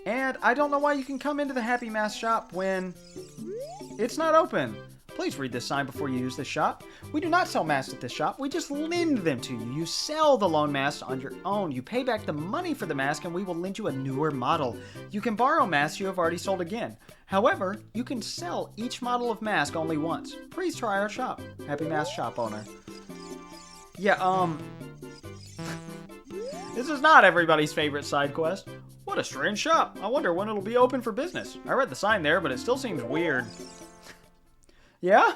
And I don't know why you can come into the Happy Mask shop when it's not open. Please read this sign before you use this shop. We do not sell masks at this shop. We just lend them to you. You sell the loan masks on your own. You pay back the money for the mask and we will lend you a newer model. You can borrow masks you have already sold again. However, you can sell each model of mask only once. Please try our shop. Happy Mask shop owner. Yeah, this is not everybody's favorite side quest. What a strange shop. I wonder when it'll be open for business. I read the sign there, but it still seems weird. Yeah?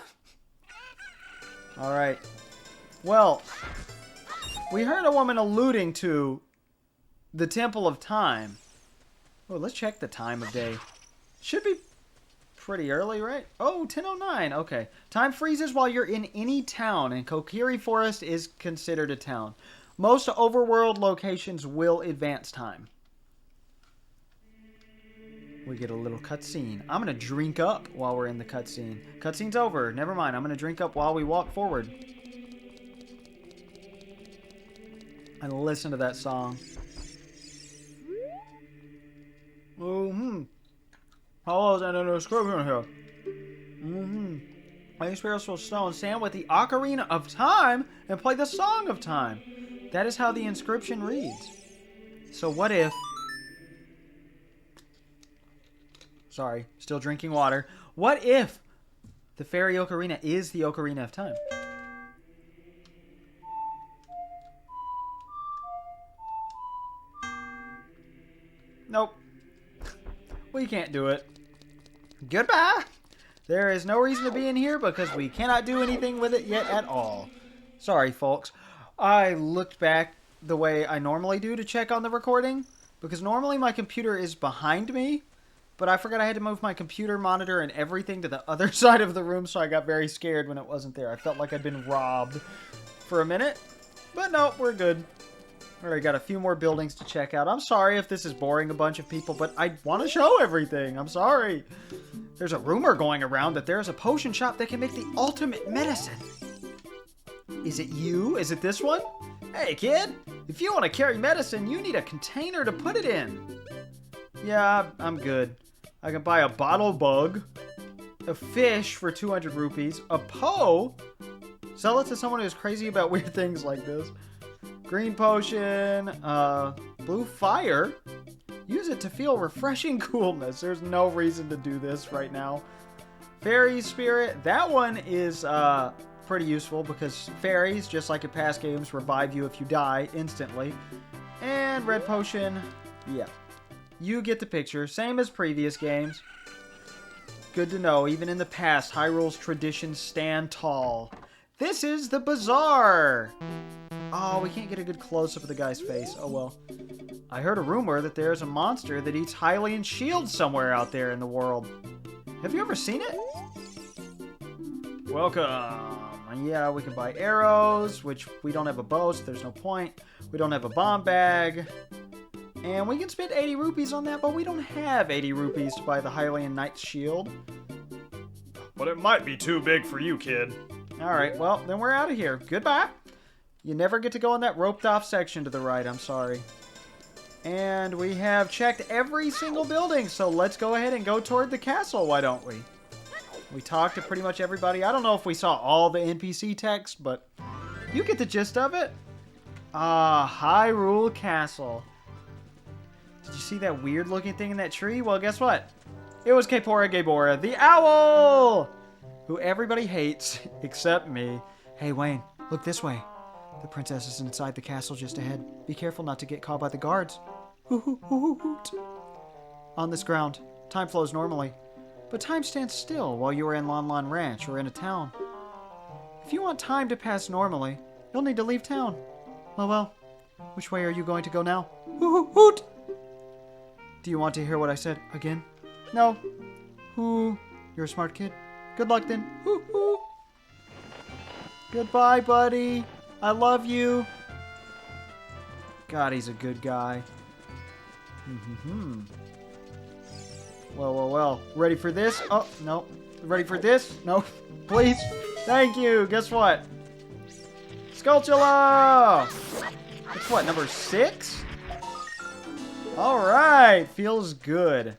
Alright. Well, we heard a woman alluding to the Temple of Time. Oh, let's check the time of day. Should be pretty early, right? Oh, 10:09. Okay. Time freezes while you're in any town, and Kokiri Forest is considered a town. Most overworld locations will advance time. We get a little cutscene. I'm going to drink up while we're in the cutscene. Cutscene's over. Never mind. I'm going to drink up while we walk forward. And listen to that song. How is that in a description here? Play spiritual stone. Stand with the Ocarina of Time and play the Song of Time. That is how the inscription reads. So what if... Sorry, still drinking water. What if the Fairy Ocarina is the Ocarina of Time? Nope. We can't do it. Goodbye! There is no reason to be in here because we cannot do anything with it yet at all. Sorry, folks. I looked back the way I normally do to check on the recording because normally my computer is behind me. But I forgot I had to move my computer monitor and everything to the other side of the room, so I got very scared when it wasn't there. I felt like I'd been robbed for a minute. But no, we're good. Alright, got a few more buildings to check out. I'm sorry if this is boring a bunch of people, but I want to show everything. I'm sorry. There's a rumor going around that there's a potion shop that can make the ultimate medicine. Is it you? Is it this one? Hey, kid. If you want to carry medicine, you need a container to put it in. Yeah, I'm good. I can buy a bottle bug, a fish for 200 rupees, a Poe, sell it to someone who's crazy about weird things like this, green potion, blue fire, use it to feel refreshing coolness. There's no reason to do this right now. Fairy spirit, that one is pretty useful because fairies, just like in past games, revive you if you die instantly. And red potion, yeah. You get the picture. Same as previous games. Good to know. Even in the past, Hyrule's traditions stand tall. This is the bazaar. Oh, we can't get a good close-up of the guy's face. Oh, well. I heard a rumor that there's a monster that eats Hylian shields somewhere out there in the world. Have you ever seen it? Welcome. Yeah, we can buy arrows, which we don't have a bow, so there's no point. We don't have a bomb bag. And we can spend 80 rupees on that, but we don't have 80 rupees to buy the Hylian Knight's shield. But it might be too big for you, kid. Alright, well, then we're out of here. Goodbye. You never get to go in that roped-off section to the right, I'm sorry. And we have checked every single building, so let's go ahead and go toward the castle, why don't we? We talked to pretty much everybody. I don't know if we saw all the NPC text, but you get the gist of it. Hyrule Castle. Did you see that weird looking thing in that tree? Well, guess what? It was Kaepora Gaebora, the owl! Who everybody hates, except me. Hey, Wayne, look this way. The princess is inside the castle just ahead. Be careful not to get caught by the guards. Hoot. On this ground, time flows normally. But time stands still while you are in Lon Lon Ranch or in a town. If you want time to pass normally, you'll need to leave town. Well, which way are you going to go now? Hoot! Do you want to hear what I said again? No. Hoo. You're a smart kid. Good luck then. Hoo. Goodbye, buddy. I love you. God, he's a good guy. Well. Ready for this? Oh, no. Ready for this? No. Please. Thank you. Guess what? Skulltula! It's what, number 6? Alright, feels good.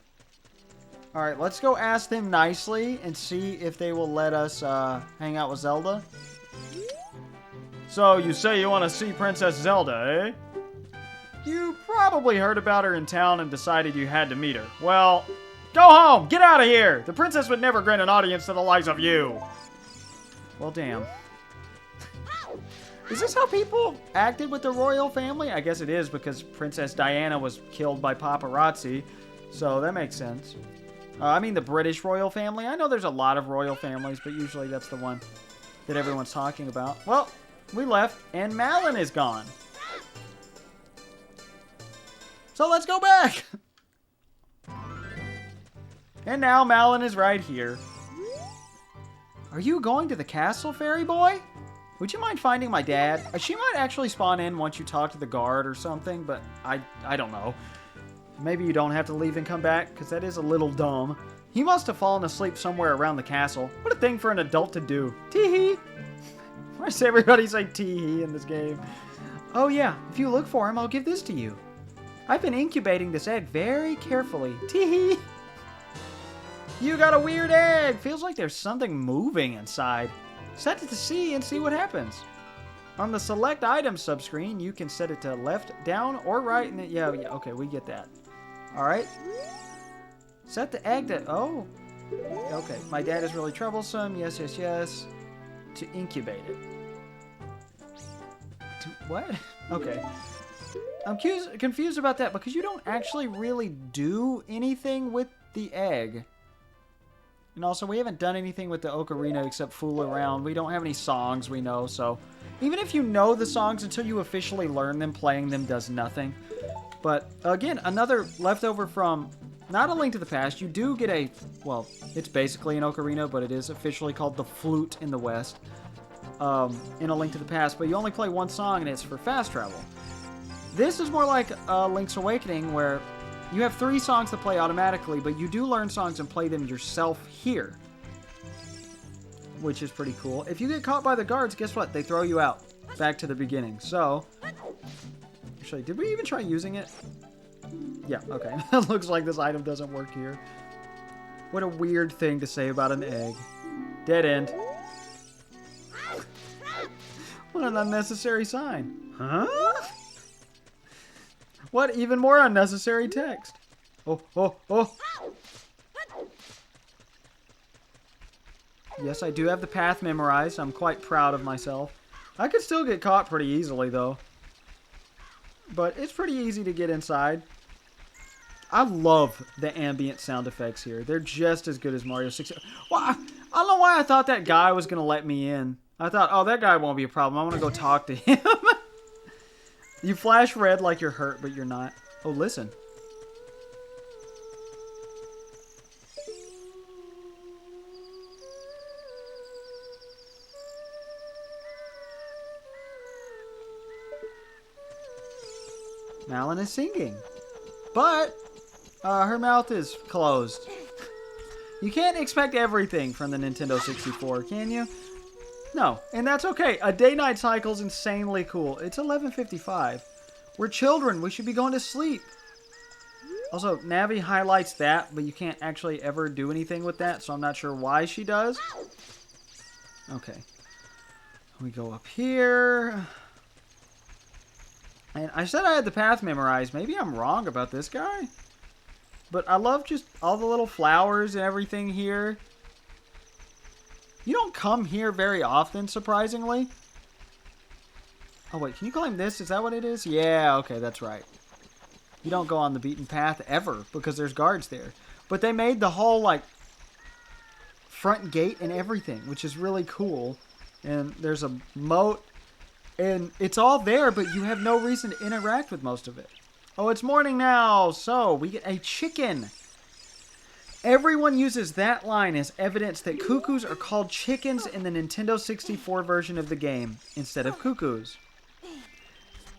Alright, let's go ask them nicely and see if they will let us hang out with Zelda. So, you say you want to see Princess Zelda, eh? You probably heard about her in town and decided you had to meet her. Well, go home! Get out of here! The princess would never grant an audience to the likes of you! Well, damn. Is this how people acted with the royal family? I guess it is, because Princess Diana was killed by paparazzi, so that makes sense. I mean the British royal family. I know there's a lot of royal families, but usually that's the one that everyone's talking about. Well, we left, and Malin is gone. So let's go back! And now Malin is right here. Are you going to the castle, fairy boy? Would you mind finding my dad? She might actually spawn in once you talk to the guard or something, but I don't know. Maybe you don't have to leave and come back, because that is a little dumb. He must have fallen asleep somewhere around the castle. What a thing for an adult to do. Tee-hee! Why does everybody say tee-hee in this game? Oh yeah, if you look for him, I'll give this to you. I've been incubating this egg very carefully. Tee-hee! You got a weird egg! Feels like there's something moving inside. Set it to C and see what happens. On the select items subscreen, you can set it to left, down, or right. And yeah, okay, we get that. Alright. Set the egg to... Oh. Okay, my dad is really troublesome. Yes, yes, yes. To incubate it. To what? Okay. I'm confused about that because you don't actually really do anything with the egg. And also, we haven't done anything with the Ocarina except fool around. We don't have any songs we know, so... Even if you know the songs, until you officially learn them, playing them does nothing. But, again, another leftover from... Not A Link to the Past. You do get a... Well, it's basically an Ocarina, but it is officially called the Flute in the West. In A Link to the Past. But you only play one song, and it's for fast travel. This is more like Link's Awakening, where... You have 3 songs to play automatically, but you do learn songs and play them yourself here. Which is pretty cool. If you get caught by the guards, guess what? They throw you out. Back to the beginning. So, actually, did we even try using it? Yeah, okay. It looks like this item doesn't work here. What a weird thing to say about an egg. Dead end. What an unnecessary sign. Huh? What even more unnecessary text? Oh, oh, oh. Yes, I do have the path memorized. I'm quite proud of myself. I could still get caught pretty easily, though. But it's pretty easy to get inside. I love the ambient sound effects here. They're just as good as Mario 64. Well, I don't know why I thought that guy was going to let me in. I thought, oh, that guy won't be a problem. I want to go talk to him. You flash red like you're hurt, but you're not. Oh, listen. Malin is singing. But her mouth is closed. You can't expect everything from the Nintendo 64, can you? No, and that's okay. A day-night cycle is insanely cool. It's 11:55. We're children. We should be going to sleep. Also, Navi highlights that, but you can't actually ever do anything with that, so I'm not sure why she does. Okay. We go up here. And I said I had the path memorized. Maybe I'm wrong about this guy. But I love just all the little flowers and everything here. You don't come here very often, surprisingly. Oh, wait. Can you climb this? Is that what it is? Yeah, okay. That's right. You don't go on the beaten path ever because there's guards there. But they made the whole, like, front gate and everything, which is really cool. And there's a moat. And it's all there, but you have no reason to interact with most of it. Oh, it's morning now. So, we get a chicken. Everyone uses that line as evidence that cuckoos are called chickens in the Nintendo 64 version of the game instead of cuckoos.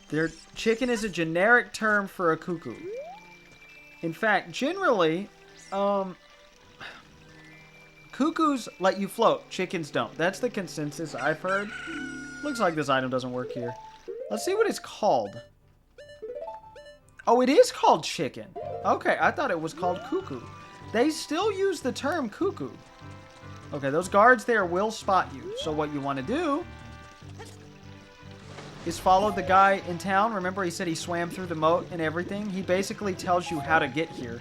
Their chicken is a generic term for a cuckoo. In fact, generally, cuckoos let you float. Chickens don't. That's the consensus I've heard. Looks like this item doesn't work here. Let's see what it's called. Oh, it is called chicken. Okay, I thought it was called cuckoo. They still use the term cuckoo. Okay, those guards there will spot you. So what you want to do is follow the guy in town. Remember, he said he swam through the moat and everything. He basically tells you how to get here.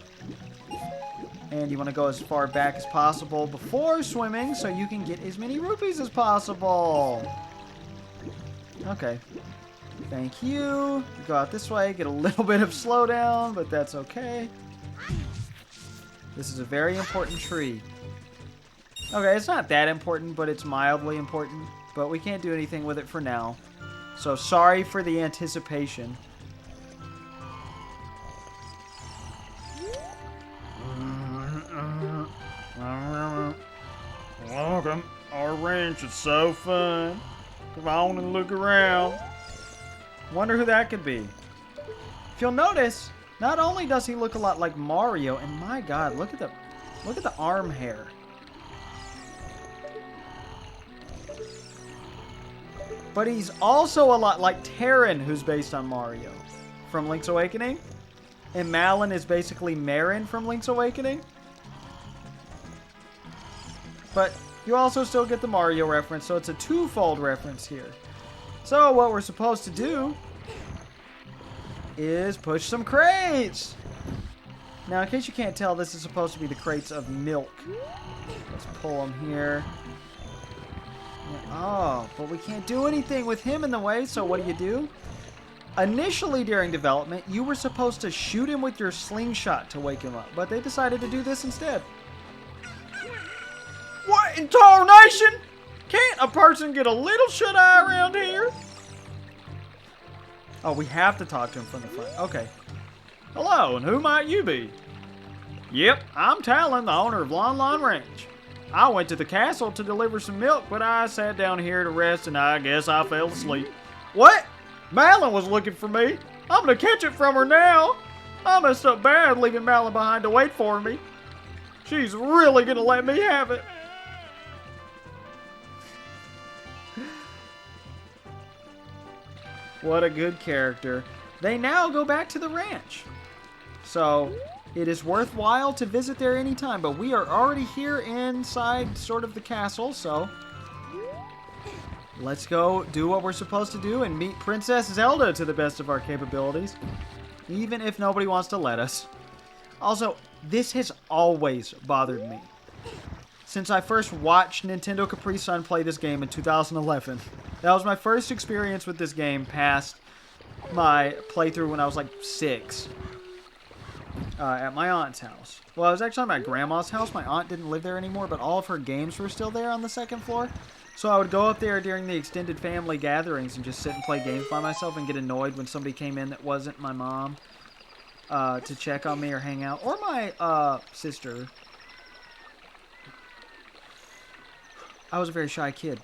And you want to go as far back as possible before swimming so you can get as many rupees as possible. Okay. Thank you. Go out this way, get a little bit of slowdown, but that's okay. This is a very important tree. Okay, it's not that important, but it's mildly important. But we can't do anything with it for now. So sorry for the anticipation. Welcome. Our ranch is so fun. Come on and look around. Wonder who that could be. If you'll notice, not only does he look a lot like Mario, and my God, look at the arm hair. But he's also a lot like Terran, who's based on Mario from Link's Awakening. And Malon is basically Marin from Link's Awakening. But you also still get the Mario reference, so it's a twofold reference here. So what we're supposed to do is push some crates. Now, in case you can't tell, this is supposed to be the crates of milk. Let's pull them here. Oh, but we can't do anything with him in the way, so what do? Initially during development, you were supposed to shoot him with your slingshot to wake him up, but they decided to do this instead. What in tarnation? Can't a person get a little shut-eye around here? Oh, we have to talk to him from the front. Okay. Hello, and who might you be? Yep, I'm Talon, the owner of Lon Lon Ranch. I went to the castle to deliver some milk, but I sat down here to rest, and I guess I fell asleep. What? Malon was looking for me. I'm gonna catch it from her now. I messed up bad leaving Malon behind to wait for me. She's really gonna let me have it. What a good character. They now go back to the ranch. So, it is worthwhile to visit there anytime, but we are already here inside sort of the castle, so let's go do what we're supposed to do and meet Princess Zelda to the best of our capabilities, even if nobody wants to let us. Also, this has always bothered me. Since I first watched Nintendo Capri Sun play this game in 2011. That was my first experience with this game past my playthrough when I was like 6. At my aunt's house. Well, I was actually at my grandma's house. My aunt didn't live there anymore, but all of her games were still there on the second floor. So I would go up there during the extended family gatherings and just sit and play games by myself and get annoyed when somebody came in that wasn't my mom to check on me or hang out. Or my sister. I was a very shy kid.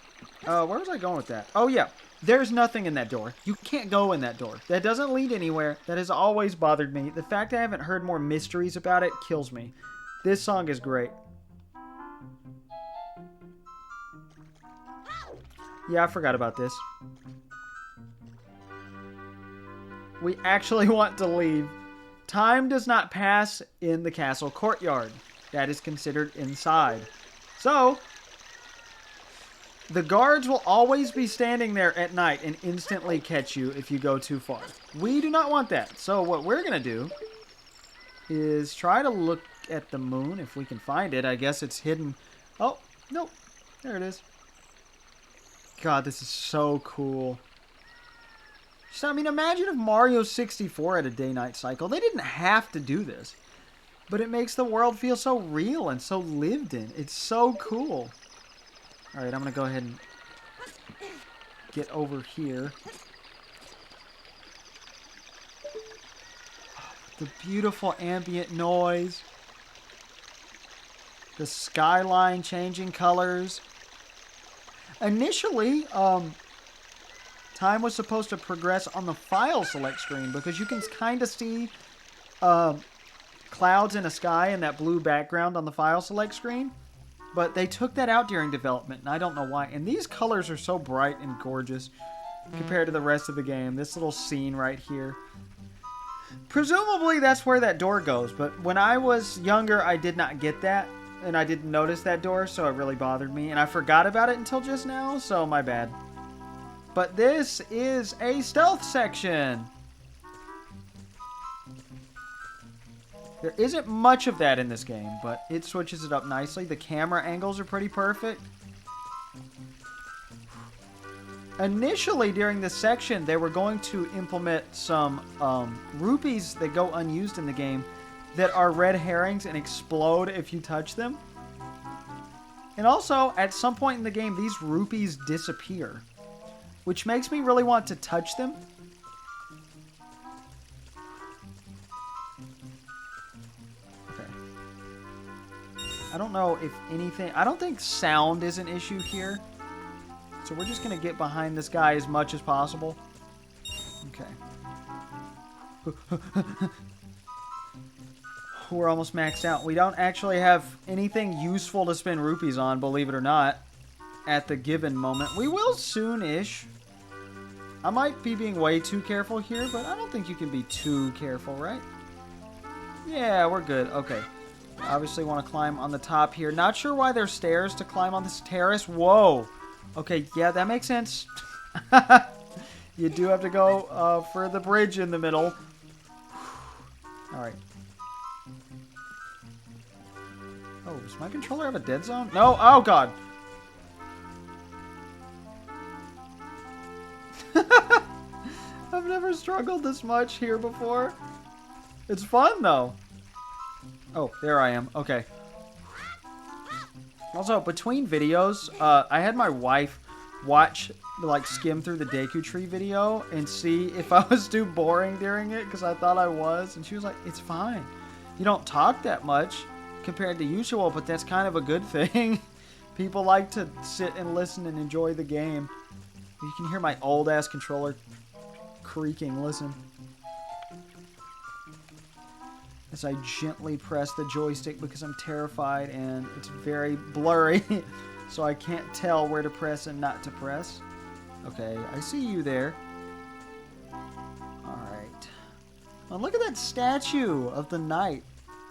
Where was I going with that? Oh, yeah. There's nothing in that door. You can't go in that door. That doesn't lead anywhere. That has always bothered me. The fact I haven't heard more mysteries about it kills me. This song is great. Yeah, I forgot about this. We actually want to leave. Time does not pass in the castle courtyard. That is considered inside. So, the guards will always be standing there at night and instantly catch you if you go too far. We do not want that. So what we're going to do is try to look at the moon if we can find it. I guess it's hidden. Oh, no. There it is. God, this is so cool. So, I mean, imagine if Mario 64 had a day-night cycle. They didn't have to do this. But it makes the world feel so real and so lived in. It's so cool. Alright, I'm going to go ahead and get over here. Oh, the beautiful ambient noise. The skyline changing colors. Initially, time was supposed to progress on the file select screen because you can kind of see clouds in a sky and that blue background on the file select screen. But they took that out during development, and I don't know why. And these colors are so bright and gorgeous compared to the rest of the game. This little scene right here. Presumably that's where that door goes, but when I was younger, I did not get that, and I didn't notice that door, so it really bothered me, and I forgot about it until just now, so my bad. But this is a stealth section. There isn't much of that in this game, but it switches it up nicely. The camera angles are pretty perfect. Initially, during this section, they were going to implement some rupees that go unused in the game that are red herrings and explode if you touch them. And also, at some point in the game, these rupees disappear, which makes me really want to touch them. I don't know if anything... I don't think sound is an issue here. So we're just going to get behind this guy as much as possible. Okay. We're almost maxed out. We don't actually have anything useful to spend rupees on, believe it or not, at the given moment. We will soon-ish. I might be being way too careful here, but I don't think you can be too careful, right? Yeah, we're good. Okay. Obviously want to climb on the top here. Not sure why there's stairs to climb on this terrace. Whoa. Okay, yeah, that makes sense. You do have to go for the bridge in the middle. Alright. Oh, does my controller have a dead zone? No. Oh, God. I've never struggled this much here before. It's fun, though. Oh, there I am. Okay. Also, between videos, I had my wife watch, like, skim through the Deku Tree video and see if I was too boring during it, because I thought I was. And she was like, it's fine. You don't talk that much compared to usual, but that's kind of a good thing. People like to sit and listen and enjoy the game. You can hear my old-ass controller creaking. Listen. As I gently press the joystick because I'm terrified and it's very blurry. So I can't tell where to press and not to press. Okay, I see you there. Alright. Oh, look at that statue of the knight.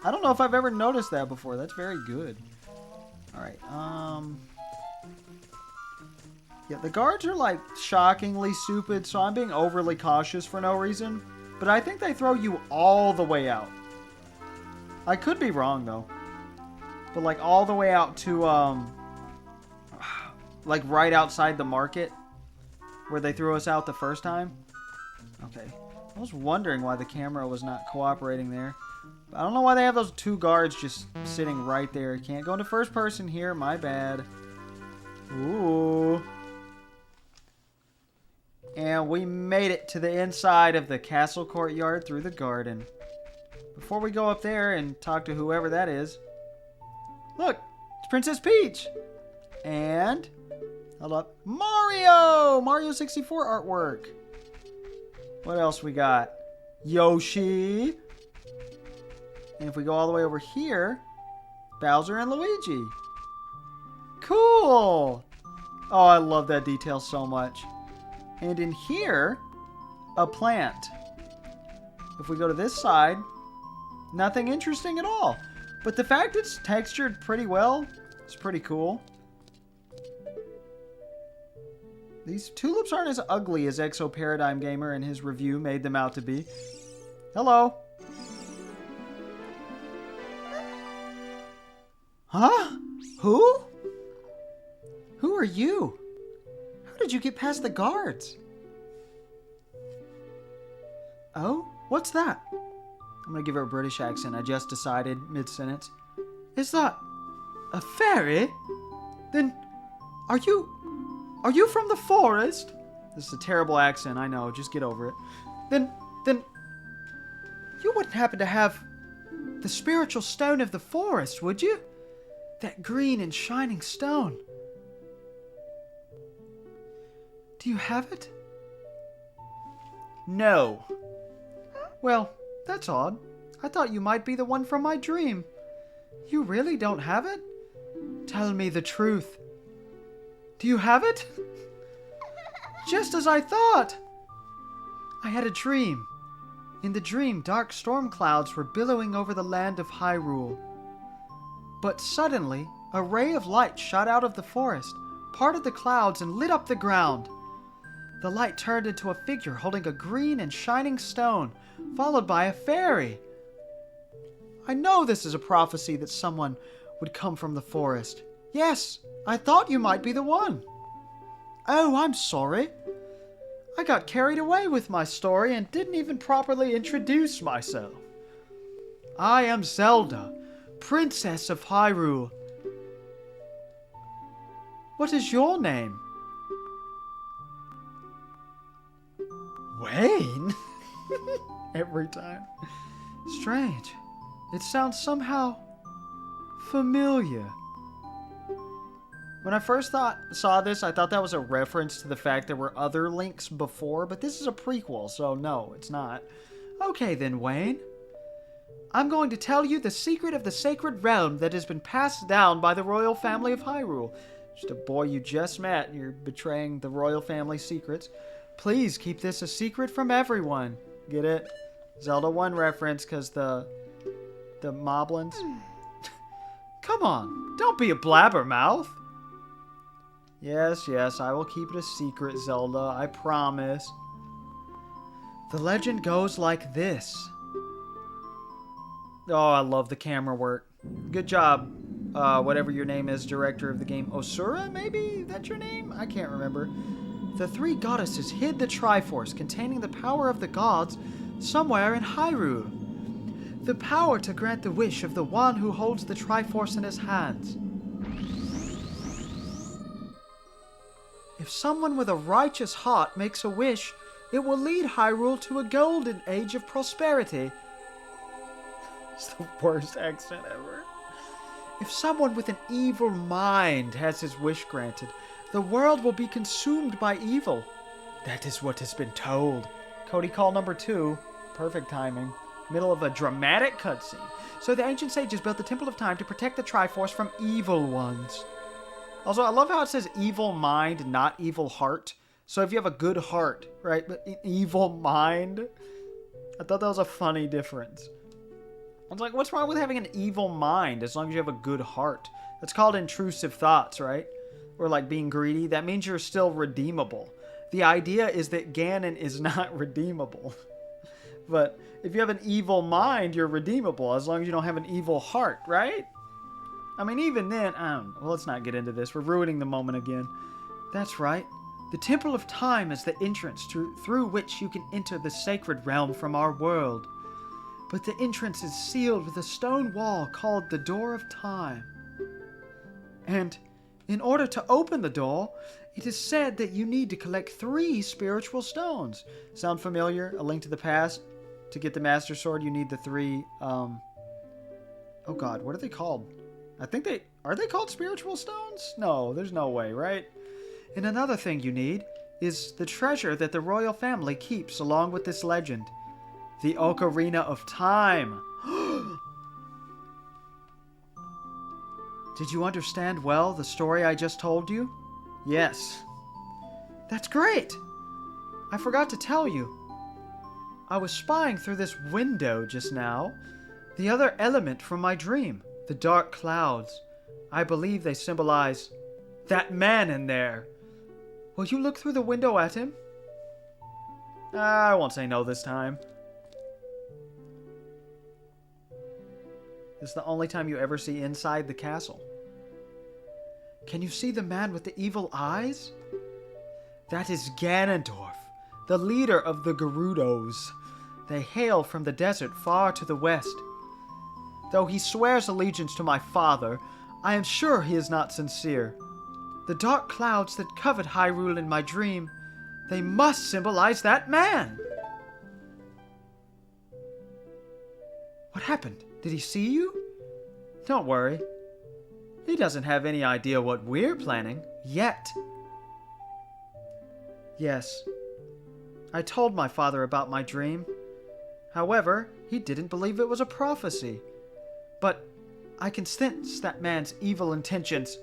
I don't know if I've ever noticed that before. That's very good. Alright, yeah, the guards are, like, shockingly stupid, so I'm being overly cautious for no reason. But I think they throw you all the way out. I could be wrong, though. But, like, all the way out to, like, right outside the market, where they threw us out the first time. Okay. I was wondering why the camera was not cooperating there. I don't know why they have those two guards just sitting right there. Can't go into first person here. My bad. Ooh. And we made it to the inside of the castle courtyard through the garden. Before we go up there and talk to whoever that is. Look, it's Princess Peach. And, hold up, Mario! Mario 64 artwork. What else we got? Yoshi. And if we go all the way over here, Bowser and Luigi. Cool! Oh, I love that detail so much. And in here, a plant. If we go to this side, nothing interesting at all. But the fact it's textured pretty well, it's pretty cool. These tulips aren't as ugly as Exo Paradigm Gamer in his review made them out to be. Hello. Huh? Who? Who are you? How did you get past the guards? Oh? What's that? I'm gonna give her a British accent, I just decided, mid-sentence. Is that a fairy? Then, are you from the forest? This is a terrible accent, I know, just get over it. Then, you wouldn't happen to have the spiritual stone of the forest, would you? That green and shining stone. Do you have it? No. Well, that's odd. I thought you might be the one from my dream. You really don't have it? Tell me the truth. Do you have it? Just as I thought. I had a dream. In the dream, dark storm clouds were billowing over the land of Hyrule. But suddenly, a ray of light shot out of the forest, parted the clouds, and lit up the ground. The light turned into a figure holding a green and shining stone, followed by a fairy. I know this is a prophecy that someone would come from the forest. Yes, I thought you might be the one. Oh, I'm sorry. I got carried away with my story and didn't even properly introduce myself. I am Zelda, Princess of Hyrule. What is your name? Wayne? Every time. Strange. It sounds somehow familiar. When I first saw this, I thought that was a reference to the fact there were other Links before, but this is a prequel, so no, it's not. Okay then, Wayne. I'm going to tell you the secret of the sacred realm that has been passed down by the royal family of Hyrule. Just a boy you just met, and you're betraying the royal family secrets. Please keep this a secret from everyone. Get it? Zelda 1 reference, because the moblins. Come on, don't be a blabbermouth. Yes, I will keep it a secret, Zelda. I promise. The legend goes like this. Oh, I love the camera work. Good job, whatever your name is, director of the game. Osura, maybe? That's your name? I can't remember. The three goddesses hid the Triforce containing the power of the gods somewhere in Hyrule. The power to grant the wish of the one who holds the Triforce in his hands. If someone with a righteous heart makes a wish, it will lead Hyrule to a golden age of prosperity. It's the worst accent ever. If someone with an evil mind has his wish granted, the world will be consumed by evil. That is what has been told. Cody call number 2. Perfect timing. Middle of a dramatic cutscene. So the ancient sages built the Temple of Time to protect the Triforce from evil ones. Also, I love how it says evil mind, not evil heart. So if you have a good heart, right, but an evil mind, I thought that was a funny difference. I was like, what's wrong with having an evil mind as long as you have a good heart? That's called intrusive thoughts, right? Or like being greedy. That means you're still redeemable. The idea is that Ganon is not redeemable. But if you have an evil mind, you're redeemable as long as you don't have an evil heart, right? I mean, even then, I don't know. Well, let's not get into this. We're ruining the moment again. That's right. The Temple of Time is the entrance through which you can enter the sacred realm from our world. But the entrance is sealed with a stone wall called the Door of Time. And in order to open the door, it is said that you need to collect 3 spiritual stones. Sound familiar? A Link to the Past? To get the Master Sword, you need the 3, oh god, what are they called? I think are they called spiritual stones? No, there's no way, right? And another thing you need is the treasure that the royal family keeps along with this legend. The Ocarina of Time. Did you understand well the story I just told you? Yes. That's great! I forgot to tell you. I was spying through this window just now. The other element from my dream. The dark clouds. I believe they symbolize that man in there. Will you look through the window at him? I won't say no this time. This is the only time you ever see inside the castle. Can you see the man with the evil eyes? That is Ganondorf, the leader of the Gerudos. They hail from the desert far to the west. Though he swears allegiance to my father, I am sure he is not sincere. The dark clouds that covered Hyrule in my dream, they must symbolize that man! What happened? Did he see you? Don't worry. He doesn't have any idea what we're planning, yet. Yes, I told my father about my dream. However, he didn't believe it was a prophecy. But I can sense that man's evil intentions.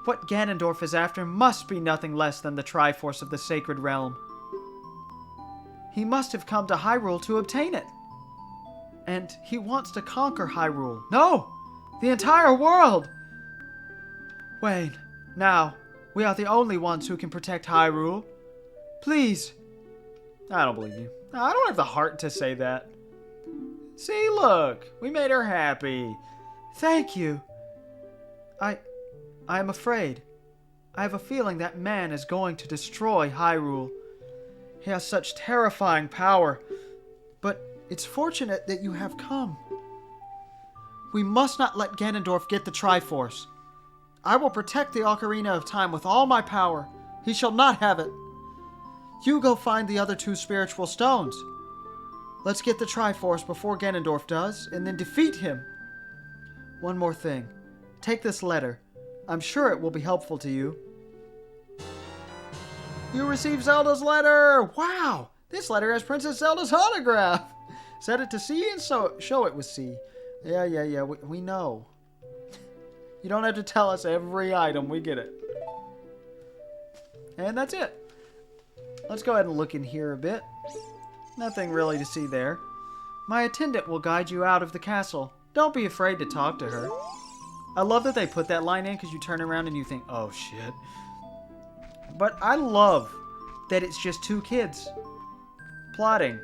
What Ganondorf is after must be nothing less than the Triforce of the Sacred Realm. He must have come to Hyrule to obtain it. And he wants to conquer Hyrule. No! The entire world! Wayne, now, we are the only ones who can protect Hyrule. Please. I don't believe you. I don't have the heart to say that. See, look. We made her happy. Thank you. I am afraid. I have a feeling that man is going to destroy Hyrule. He has such terrifying power. But it's fortunate that you have come. We must not let Ganondorf get the Triforce. I will protect the Ocarina of Time with all my power. He shall not have it. You go find the other 2 spiritual stones. Let's get the Triforce before Ganondorf does, and then defeat him. One more thing. Take this letter. I'm sure it will be helpful to you. You received Zelda's letter! Wow! This letter has Princess Zelda's autograph! Set it to C and show it with C. Yeah, we know. You don't have to tell us every item, we get it. And that's it. Let's go ahead and look in here a bit. Nothing really to see there. My attendant will guide you out of the castle. Don't be afraid to talk to her. I love that they put that line in because you turn around and you think, oh shit. But I love that it's just 2 kids plotting.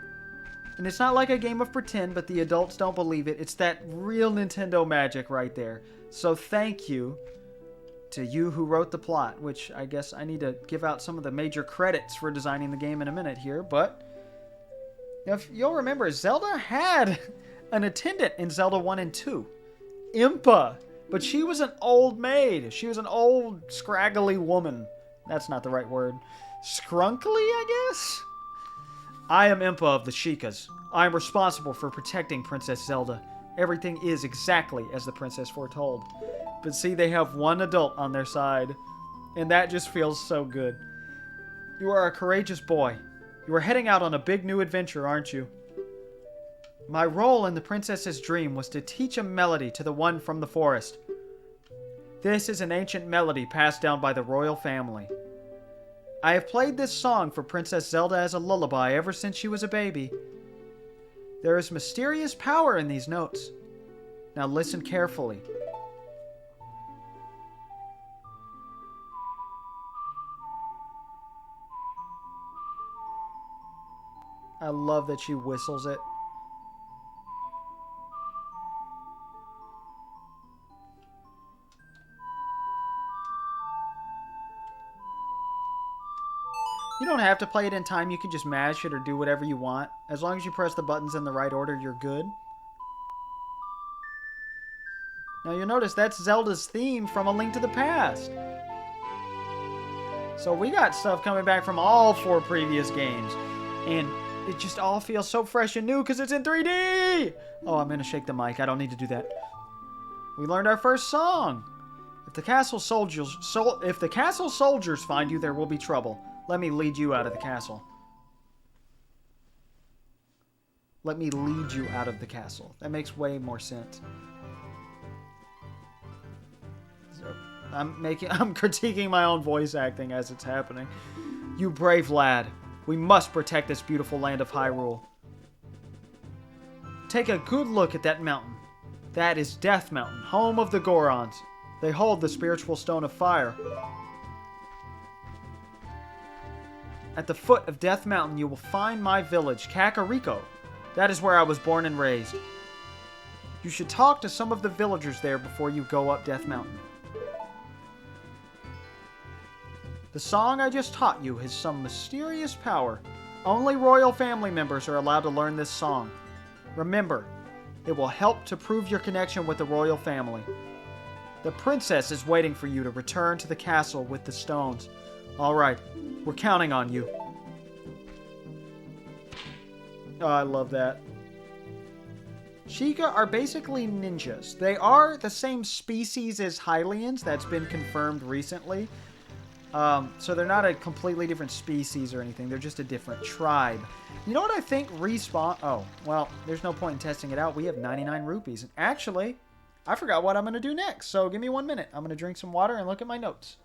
And it's not like a game of pretend, but the adults don't believe it. It's that real Nintendo magic right there. So thank you to you who wrote the plot, which I guess I need to give out some of the major credits for designing the game in a minute here. But if you'll remember, Zelda had an attendant in Zelda 1 and 2. Impa. But she was an old maid. She was an old, scraggly woman. That's not the right word. Scrunkly, I guess? I am Impa of the Sheikahs. I am responsible for protecting Princess Zelda. Everything is exactly as the princess foretold. But see, they have one adult on their side. And that just feels so good. You are a courageous boy. You are heading out on a big new adventure, aren't you? My role in the princess's dream was to teach a melody to the one from the forest. This is an ancient melody passed down by the royal family. I have played this song for Princess Zelda as a lullaby ever since she was a baby. There is mysterious power in these notes. Now listen carefully. I love that she whistles it. You don't have to play it in time. You can just mash it or do whatever you want. As long as you press the buttons in the right order, you're good. Now you'll notice that's Zelda's theme from A Link to the Past. So we got stuff coming back from all 4 previous games. And it just all feels so fresh and new because it's in 3D! Oh, I'm going to shake the mic. I don't need to do that. We learned our first song. If the castle soldiers find you, there will be trouble. Let me lead you out of the castle. Let me lead you out of the castle. That makes way more sense. So, I'm critiquing my own voice acting as it's happening. You brave lad. We must protect this beautiful land of Hyrule. Take a good look at that mountain. That is Death Mountain, home of the Gorons. They hold the spiritual stone of fire. At the foot of Death Mountain, you will find my village, Kakariko. That is where I was born and raised. You should talk to some of the villagers there before you go up Death Mountain. The song I just taught you has some mysterious power. Only royal family members are allowed to learn this song. Remember, it will help to prove your connection with the royal family. The princess is waiting for you to return to the castle with the stones. Alright, we're counting on you. Oh, I love that. Sheikah are basically ninjas. They are the same species as Hylians. That's been confirmed recently. So they're not a completely different species or anything. They're just a different tribe. You know what I think? Respawn... Oh, well, there's no point in testing it out. We have 99 rupees. And actually, I forgot what I'm going to do next. So give me 1 minute. I'm going to drink some water and look at my notes.